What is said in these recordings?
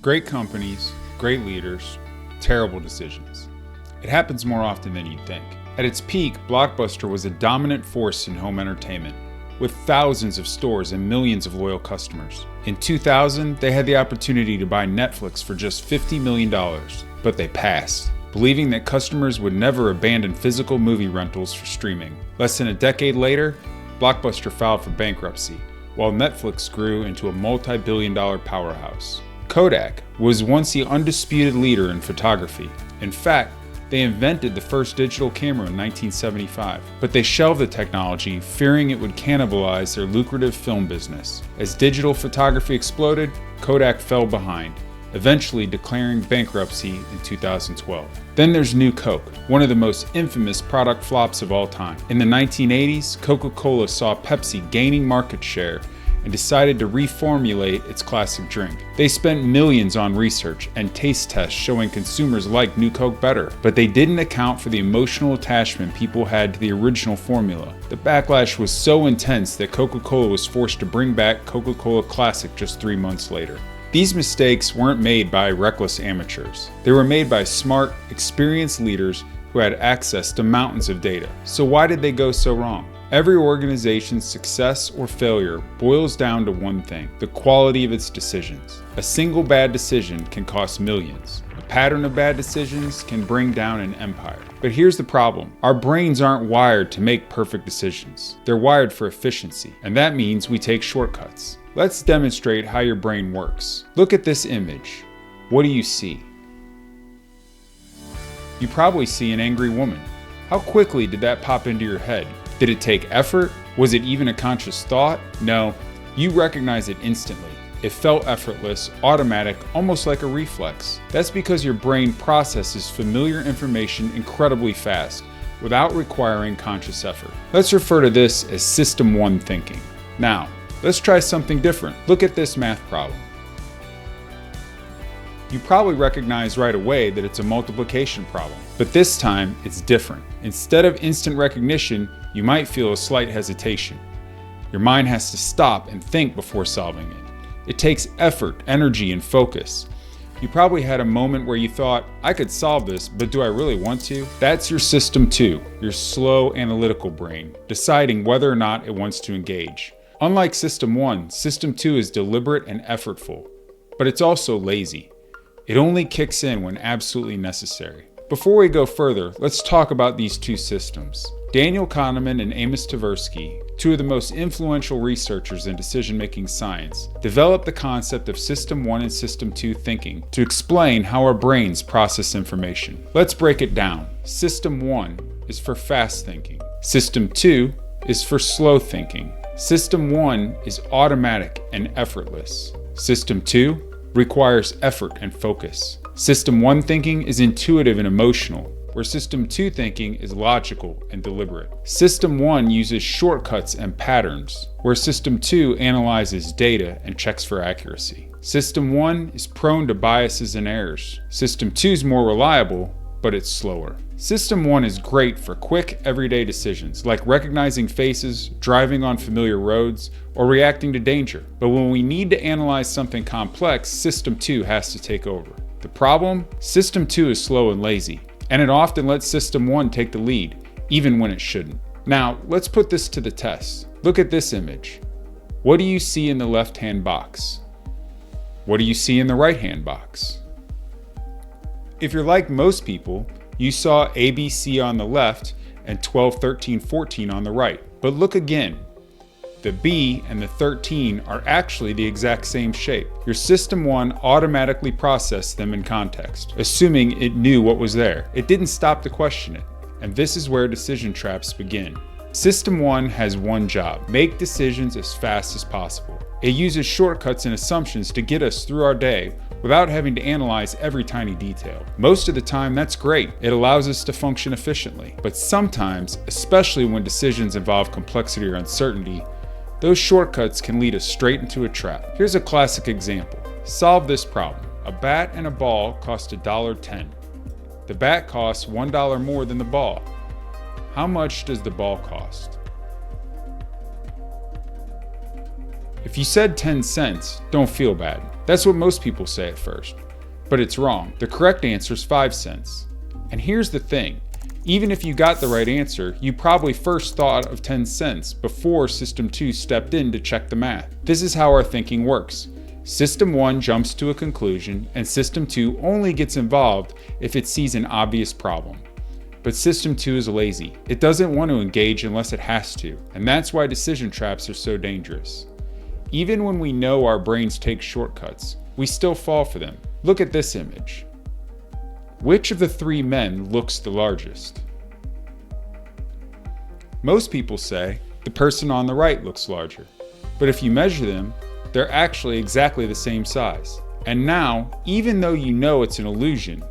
Great companies, great leaders, terrible decisions. It happens more often than you'd think. At its peak, Blockbuster was a dominant force in home entertainment, with thousands of stores and millions of loyal customers. In 2000, they had the opportunity to buy Netflix for just $50 million, but they passed, believing that customers would never abandon physical movie rentals for streaming. Less than a decade later, Blockbuster filed for bankruptcy, while Netflix grew into a multi-billion-dollar powerhouse. Kodak was once the undisputed leader in photography. In fact, they invented the first digital camera in 1975, but they shelved the technology, fearing it would cannibalize their lucrative film business. As digital photography exploded, Kodak fell behind, eventually declaring bankruptcy in 2012. Then there's New Coke, one of the most infamous product flops of all time. In the 1980s, Coca-Cola saw Pepsi gaining market share and decided to reformulate its classic drink. They spent millions on research and taste tests showing consumers liked New Coke better, but they didn't account for the emotional attachment people had to the original formula. The backlash was so intense that Coca-Cola was forced to bring back Coca-Cola Classic just 3 months later. These mistakes weren't made by reckless amateurs. They were made by smart, experienced leaders who had access to mountains of data. So why did they go so wrong? Every organization's success or failure boils down to one thing: the quality of its decisions. A single bad decision can cost millions. A pattern of bad decisions can bring down an empire. But here's the problem. Our brains aren't wired to make perfect decisions. They're wired for efficiency, and that means we take shortcuts. Let's demonstrate how your brain works. Look at this image. What do you see? You probably see an angry woman. How quickly did that pop into your head? Did it take effort? Was it even a conscious thought? No, you recognize it instantly. It felt effortless, automatic, almost like a reflex. That's because your brain processes familiar information incredibly fast, without requiring conscious effort. Let's refer to this as System 1 thinking. Now, let's try something different. Look at this math problem. You probably recognize right away that it's a multiplication problem, but this time it's different. Instead of instant recognition, you might feel a slight hesitation. Your mind has to stop and think before solving it. It takes effort, energy, and focus. You probably had a moment where you thought, I could solve this, but do I really want to? That's your System 2, your slow analytical brain, deciding whether or not it wants to engage. Unlike System 1, System 2 is deliberate and effortful, but it's also lazy. It only kicks in when absolutely necessary. Before we go further, let's talk about these two systems. Daniel Kahneman and Amos Tversky, two of the most influential researchers in decision-making science, developed the concept of System 1 and System 2 thinking to explain how our brains process information. Let's break it down. System 1 is for fast thinking. System 2 is for slow thinking. System 1 is automatic and effortless. System 2 requires effort and focus. System 1 thinking is intuitive and emotional, where System 2 thinking is logical and deliberate. System 1 uses shortcuts and patterns, where System 2 analyzes data and checks for accuracy. System 1 is prone to biases and errors. System 2 is more reliable, but it's slower. System 1 is great for quick, everyday decisions, like recognizing faces, driving on familiar roads, or reacting to danger. But when we need to analyze something complex, System 2 has to take over. The problem? System 2 is slow and lazy, and it often lets System 1 take the lead, even when it shouldn't. Now, let's put this to the test. Look at this image. What do you see in the left-hand box? What do you see in the right-hand box? If you're like most people, you saw ABC on the left and 12, 13, 14 on the right. But look again. The B and the 13 are actually the exact same shape. Your System 1 automatically processed them in context, assuming it knew what was there. It didn't stop to question it. And this is where decision traps begin. System 1 has one job: make decisions as fast as possible. It uses shortcuts and assumptions to get us through our day without having to analyze every tiny detail. Most of the time, that's great. It allows us to function efficiently. But sometimes, especially when decisions involve complexity or uncertainty, those shortcuts can lead us straight into a trap. Here's a classic example. Solve this problem. A bat and a ball cost $1.10. The bat costs $1 more than the ball. How much does the ball cost? If you said 10 cents, don't feel bad. That's what most people say at first. But it's wrong. The correct answer is 5 cents. And here's the thing. Even if you got the right answer, you probably first thought of 10 cents before System 2 stepped in to check the math. This is how our thinking works. System 1 jumps to a conclusion, and System 2 only gets involved if it sees an obvious problem. But System 2 is lazy. It doesn't want to engage unless it has to, and that's why decision traps are so dangerous. Even when we know our brains take shortcuts, we still fall for them. Look at this image. Which of the three men looks the largest? Most people say the person on the right looks larger, but if you measure them, they're actually exactly the same size. And now, even though you know it's an illusion,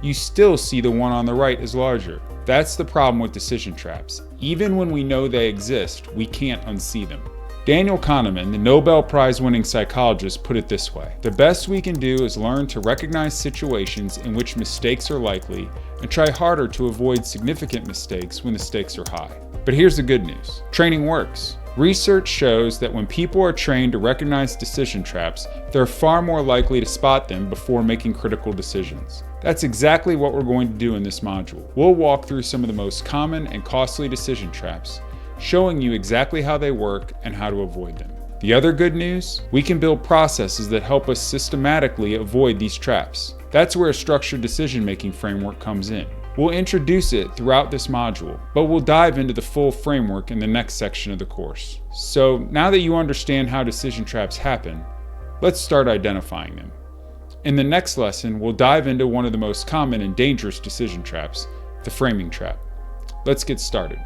you still see the one on the right as larger. That's the problem with decision traps. Even when we know they exist, we can't unsee them. Daniel Kahneman, the Nobel Prize-winning psychologist, put it this way: the best we can do is learn to recognize situations in which mistakes are likely and try harder to avoid significant mistakes when the stakes are high. But here's the good news. Training works. Research shows that when people are trained to recognize decision traps, they're far more likely to spot them before making critical decisions. That's exactly what we're going to do in this module. We'll walk through some of the most common and costly decision traps, showing you exactly how they work and how to avoid them. The other good news? We can build processes that help us systematically avoid these traps. That's where a structured decision-making framework comes in. We'll introduce it throughout this module, but we'll dive into the full framework in the next section of the course. So now that you understand how decision traps happen, let's start identifying them. In the next lesson, we'll dive into one of the most common and dangerous decision traps, the framing trap. Let's get started.